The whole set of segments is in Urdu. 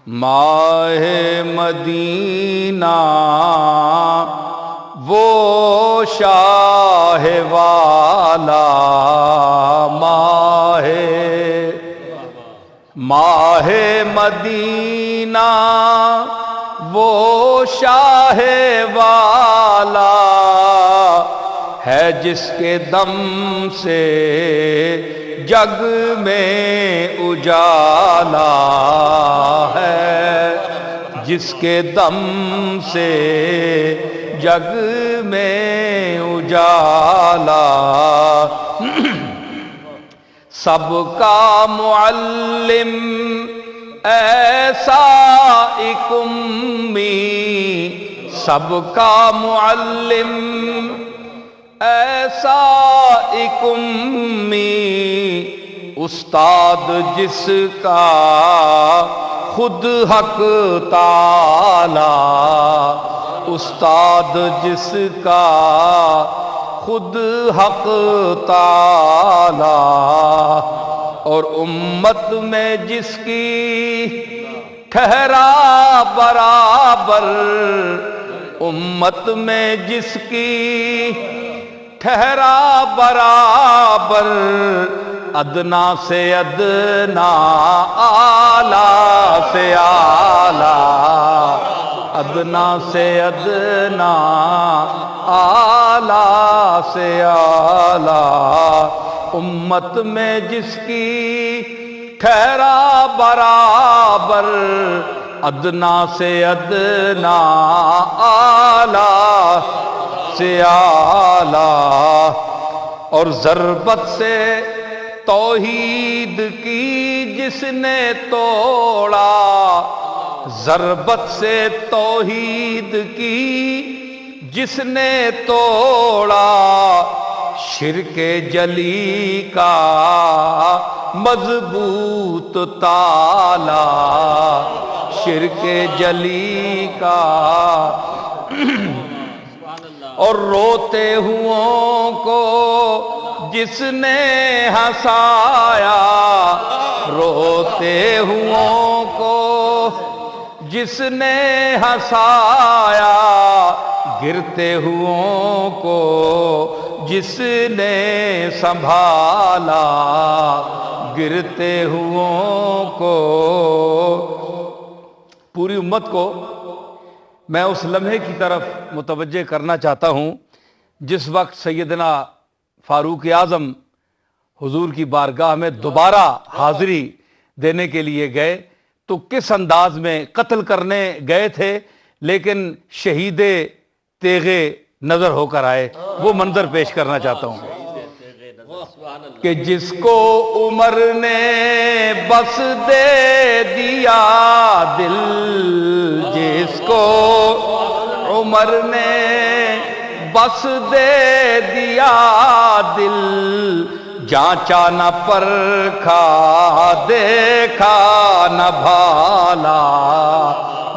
ماہ مدینہ وہ شاہ والا ماہ مدینہ وہ شاہ والا ہے جس کے دم سے جگ میں اجالا ہے، جس کے دم سے جگ میں اجالا، سب کا معلم ایسا ایک امی، سب کا معلم ایسا ایک امی، استاد جس کا خود حق تعالی، استاد جس کا خود حق تعالی، اور امت میں جس کی ٹھہرا برابر، امت میں جس کی ٹھہرا برابر، ادنا سے ادنا اعلیٰ سے اعلیٰ، ادنا سے ادنا اعلیٰ سے اعلیٰ، امت میں جس کی ٹھہرا برابر، ادنا سے ادنا اعلیٰ سے اعلیٰ، اور ضربت سے توحید کی جس نے توڑا، ضربت سے توحید کی جس نے توڑا، شرک جلی کا مضبوط تالا، شرک جلی کا، اور روتے ہوں کو جس نے ہنسایا، روتے ہوں کو جس نے ہنسایا، گرتے ہوں کو جس نے سنبھالا، گرتے ہوں کو۔ پوری امت کو میں اس لمحے کی طرف متوجہ کرنا چاہتا ہوں جس وقت سیدنا فاروق اعظم حضور کی بارگاہ میں دوبارہ حاضری دینے کے لیے گئے تو کس انداز میں قتل کرنے گئے تھے، لیکن شہید تیغے نظر ہو کر آئے، وہ منظر پیش کرنا چاہتا ہوں کہ جس کو عمر نے بس دے دیا دل، جس کو عمر نے بس دے دیا دل، جانچا نہ پرکھا دیکھا نہ بھالا،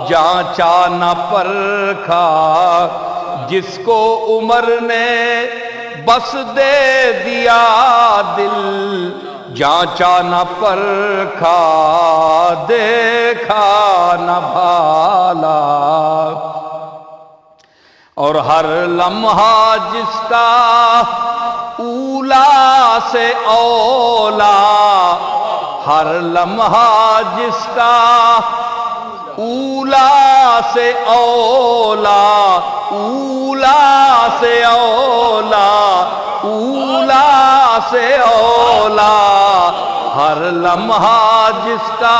جانچا نہ پرکھا، جس کو عمر نے بس دے دیا دل، جانچا نہ پرکھا دیکھا نہ بھالا، اور ہر لمحہ جس کا اولا سے اولا، ہر لمحہ جس کا اولا سے اولا، اولا سے اولا، اولا سے اولا، ہر لمحہ جس کا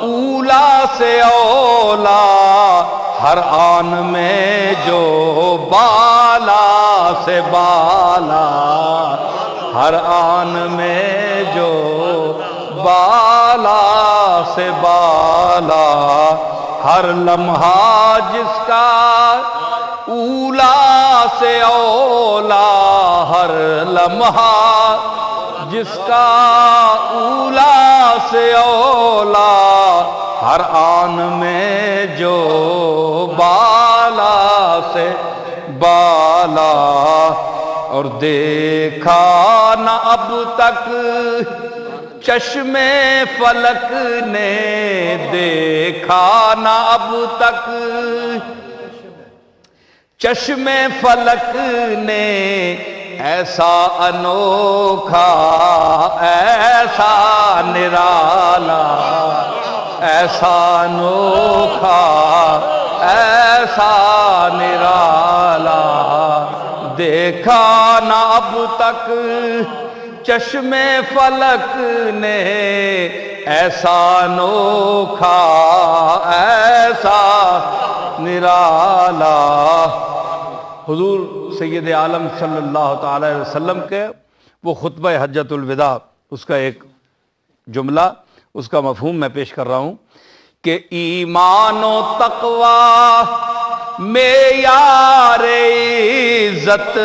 اولا سے اولا، ہر آن میں جو بالا سے بالا، ہر آن میں جو بالا سے بالا، ہر لمحہ جس کا اولا سے اولا، ہر لمحہ جس کا اولا سے اولا، ہر آن میں جو بالا سے بالا، اور دیکھا نہ اب تک چشمے فلک نے دیکھا نہ اب تک، چشمے فلک نے ایسا انوکھا، ایسا نرالا، ایسا انوکھا، ایسا نرالا دیکھا نہ اب تک، چشمے فلک نے ایسا انوکھا، ایسا نرالا۔ حضور سید عالم صلی اللہ تعالی علیہ وسلم کے وہ خطبہ حجۃ الوداع، اس کا ایک جملہ، اس کا مفہوم میں پیش کر رہا ہوں کہ ایمان و تقوی معیار عزت،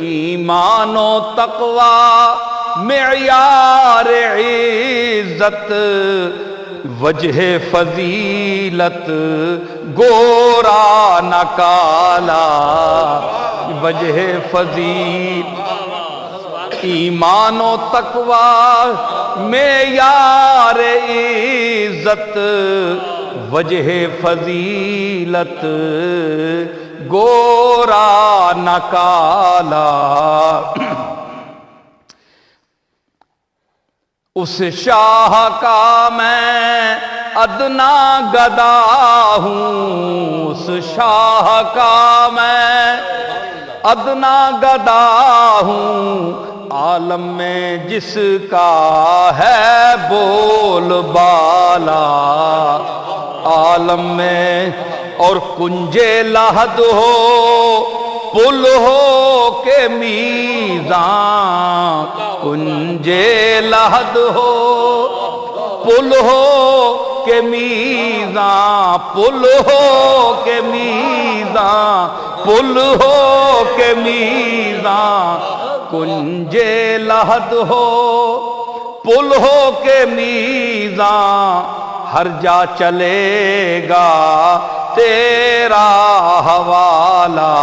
ایمان و تقوی معیار عزت، وجہ فضیلت گورا نہ کالا، وجہ فضیلت ایمان و تقوی معیار عزت، وجہ فضیلت گورا نہ کالا۔ اس شاہ کا میں ادنا گدا ہوں، اس شاہ کا میں ادنا گدا ہوں، عالم میں جس کا ہے بول بالا، عالم میں اور کنجے لحد ہو پل ہو کے میزاں، کنجے لحد ہو پل ہو کے میزاں، پل ہو کے میزاں، پل ہو کے میزاں، کنجے لحد ہو پل ہو کے میزاں، ہر جا چلے گا تیرا حوالہ،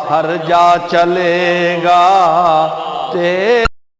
ہر جا چلے گا تیرا